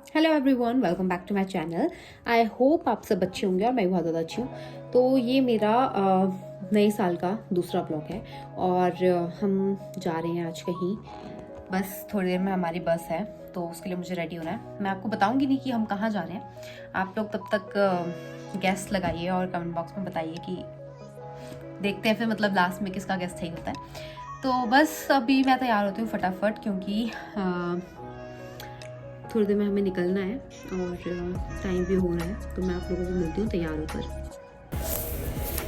Hello everyone, welcome back to my channel. I hope आप सब अच्छे होंगे और मैं भी बहुत ज़्यादा अच्छी हूँ। तो ये मेरा नए साल का दूसरा ब्लॉग है और हम जा रहे हैं आज कहीं। बस थोड़ी देर में हमारी बस है तो उसके लिए मुझे रेडी होना है। मैं आपको बताऊंगी नहीं कि हम कहाँ जा रहे हैं। आप लोग तब तक गैस लगाइए और कमेंट बॉक्स में बताइए कि देखते हैं फिर मतलब लास्ट में किसका गैस सही होता है। तो बस अभी मैं तैयार होती हूँ फटाफट, क्योंकि थोड़ी देर में हमें निकलना है और टाइम भी हो रहा है। तो मैं आप लोगों को मिलती हूँ तैयार होकर।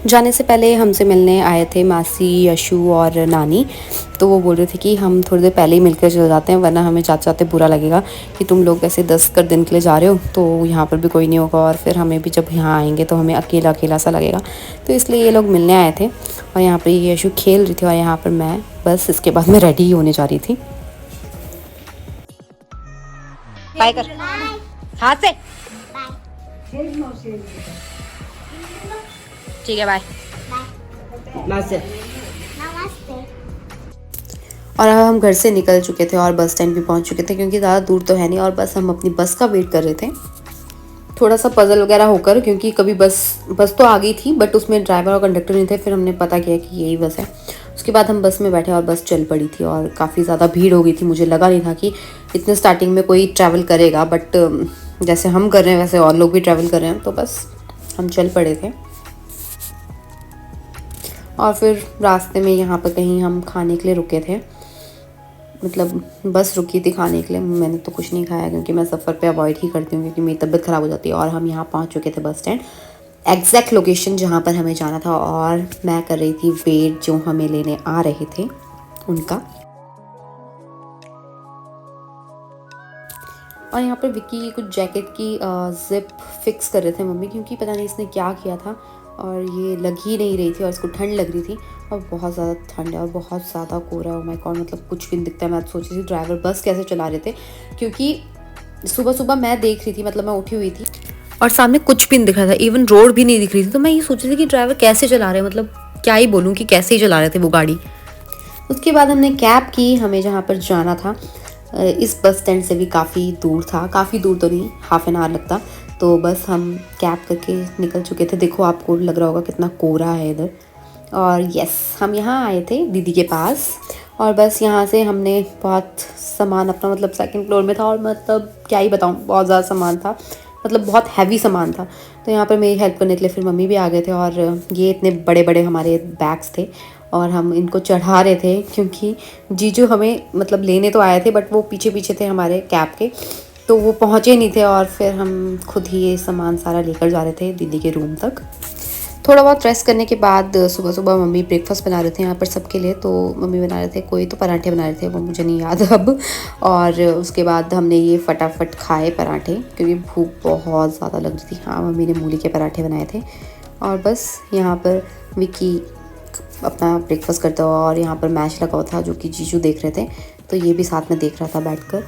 जाने से पहले हमसे मिलने आए थे मासी, यशु और नानी। तो वो बोल रहे थे कि हम थोड़ी देर पहले ही मिलकर चले जाते हैं, वरना हमें जाते जाते बुरा लगेगा कि तुम लोग ऐसे 10 कर दिन के लिए जा रहे हो तो यहाँ पर भी कोई नहीं होगा, और फिर हमें भी जब यहाँ आएंगे तो हमें अकेला अकेला सा लगेगा। तो इसलिए ये लोग मिलने आए थे और यहाँ पर यशु खेल रही थी और यहाँ पर मैं बस इसके बाद मैं रेडी होने जा रही थी। बाय कर, हाथ से। ठीक है, बाय। और अब हम घर से निकल चुके थे और बस स्टैंड भी पहुंच चुके थे, क्योंकि ज़्यादा दूर तो है नहीं और बस हम अपनी बस का वेट कर रहे थे। थोड़ा सा पजल वगैरह होकर, क्योंकि कभी बस तो आ गई थी बट उसमें ड्राइवर और कंडक्टर नहीं थे। फिर हमने पता किया कि यही बस है। उसके बाद हम बस में बैठे और बस चल पड़ी थी और काफ़ी ज़्यादा भीड़ हो गई थी। मुझे लगा नहीं था कि इतने स्टार्टिंग में कोई ट्रैवल करेगा, बट जैसे हम कर रहे हैं वैसे और लोग भी ट्रैवल कर रहे हैं, तो बस हम चल पड़े थे। और फिर रास्ते में यहाँ पर कहीं हम खाने के लिए रुके थे, मतलब बस रुकी थी खाने के लिए। मैंने तो कुछ नहीं खाया क्योंकि मैं सफ़र पे अवॉइड ही करती हूँ, क्योंकि मेरी तबीयत ख़राब हो जाती है। और हम यहाँ पहुँच चुके थे बस स्टैंड, एग्जैक्ट लोकेशन जहाँ पर हमें जाना था। और मैं कर रही थी वेट जो हमें लेने आ रहे थे उनका। और यहाँ पर विक्की कुछ जैकेट की जिप फिक्स कर रहे थे मम्मी, क्योंकि पता नहीं इसने क्या किया था और ये लग ही नहीं रही थी और इसको ठंड लग रही थी। और बहुत ज़्यादा ठंड है और बहुत ज़्यादा कोहरा है। ओह माय गॉड, मतलब कुछ भी नहीं दिखता है। मैं सोच रही थी ड्राइवर बस कैसे चला रहे थे, क्योंकि सुबह सुबह मैं देख रही थी, मतलब मैं उठी हुई थी और सामने कुछ भी नहीं दिख रहा था, इवन रोड भी नहीं दिख रही थी। तो मैं ये सोच रही थी कि ड्राइवर कैसे चला रहे हैं, मतलब क्या ही बोलूँ कि कैसे ही चला रहे थे वो गाड़ी। उसके बाद हमने कैब की, हमें जहाँ पर जाना था इस बस स्टैंड से भी काफ़ी दूर था। काफ़ी दूर तो नहीं, हाफ एन आवर लगता। तो बस हम कैब करके निकल चुके थे। देखो आपको लग रहा होगा कितना कोहरा है इधर। और यस, हम यहाँ आए थे दीदी के पास और बस यहाँ से हमने बहुत सामान अपना, मतलब सेकंड फ्लोर में था और मतलब क्या ही बताऊँ, बहुत ज़्यादा सामान था, मतलब बहुत हैवी सामान था। तो यहाँ पर मेरी हेल्प करने के लिए फिर मम्मी भी आ गए थे और ये इतने बड़े बड़े हमारे बैग्स थे और हम इनको चढ़ा रहे थे, क्योंकि जीजू हमें मतलब लेने तो आए थे बट वो पीछे पीछे थे हमारे कैब के, तो वो पहुँचे नहीं थे। और फिर हम खुद ही ये सामान सारा लेकर जा रहे थे दीदी के रूम तक। थोड़ा बहुत रेस्ट करने के बाद सुबह सुबह मम्मी ब्रेकफास्ट बना रहे थे यहाँ पर सबके लिए। तो मम्मी बना रहे थे, कोई तो पराठे बना रहे थे, वो मुझे नहीं याद अब। और उसके बाद हमने ये फटाफट खाए पराठे, क्योंकि भूख बहुत ज़्यादा लग रही थी। हाँ, मम्मी ने मूली के पराठे बनाए थे। और बस यहाँ पर विकी अपना ब्रेकफास्ट करता हुआ और यहाँ पर मैच लगा हुआ था जो कि जीजू देख रहे थे, तो ये भी साथ में देख रहा था बैठकर।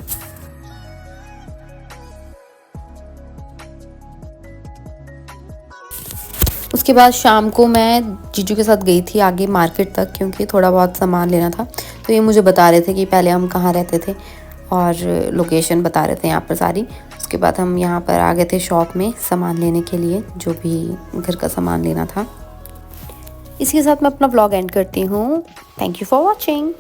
उसके बाद शाम को मैं जीजू के साथ गई थी आगे मार्केट तक, क्योंकि थोड़ा बहुत सामान लेना था। तो ये मुझे बता रहे थे कि पहले हम कहाँ रहते थे और लोकेशन बता रहे थे यहाँ पर सारी। उसके बाद हम यहाँ पर आ गए थे शॉप में सामान लेने के लिए, जो भी घर का सामान लेना था। इसके साथ मैं अपना व्लॉग एंड करती हूँ। Thank you for watching.